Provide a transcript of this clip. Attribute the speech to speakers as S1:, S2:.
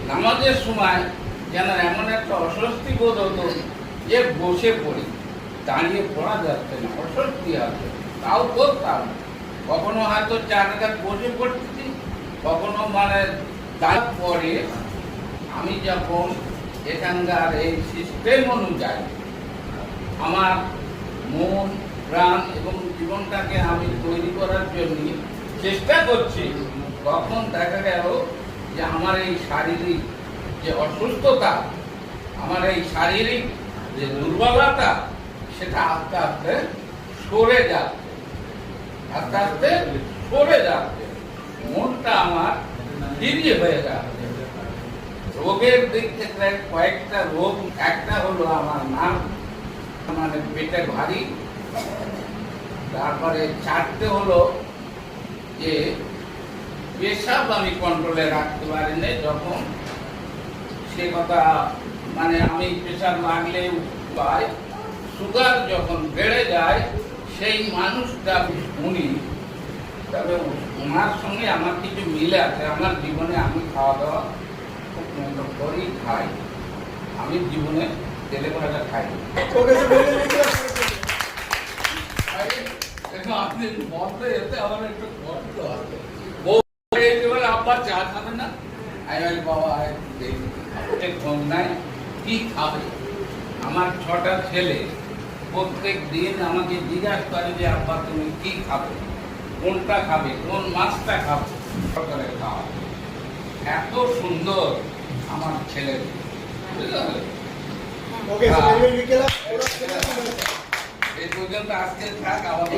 S1: নামাজের সময় যেন এমন একটা অস্বস্তি বোধ হতো যে বসে পড়ি, দাঁড়িয়ে পড়া যাচ্ছে না, অস্বস্তি আছে। তাও করতাম, কখনো হয়তো 4 রাকাত বসে পড়তেছি, কখনো তারপরে আমি যখন এখানকার এই সিস্টেম অনুযায়ী আমার মন প্রাণ এবং জীবনটাকে আমি তৈরি করার জন্য চেষ্টা করছি, তখন দেখা গেল যে আমার এই শারীরিক যে অসুস্থতা, আমার এই শারীরিক যে দুর্বলতা, সেটা আস্তে আস্তে সরে যাচ্ছে, আস্তে আস্তে সরে যাচ্ছে। মনটা আমার ফ্রি হয়ে যাচ্ছে। রোগের দিক থেকে কয়েকটা রোগ, একটা হলো আমার নার্ভ, পেটে ভারী, তারপরে 4টে হলো যে পেশাব আমি কন্ট্রোলে রাখতে পারি না। যখন সে কথা আমি পেশাব লাগলে পাই, সুগার যখন বেড়ে যায়, সেই মানুষটা শুনি, তবে ওনার সঙ্গে আমার কিছু মিলে আছে। আমার জীবনে আমি খাওয়া দাওয়া খুব মন্দ করি, খাই, আমি জীবনে তেলে ভাজা খাই। আপনি বলতে এতে আমার একটু কষ্ট আছে। আব্বা চা খাবে না, বাবা ঘুম নাই, কি খাবে? আমার 6টা ছেলে প্রত্যেক দিন আমাকে জিজ্ঞাসা করে যে আব্বা তুমি কি খাবে, কোনটা খাবে, কোন মাছটা খাবে, সকালে খাওয়া। এত সুন্দর আমার ছেলে, এই পর্যন্ত আজকে থাক, আবার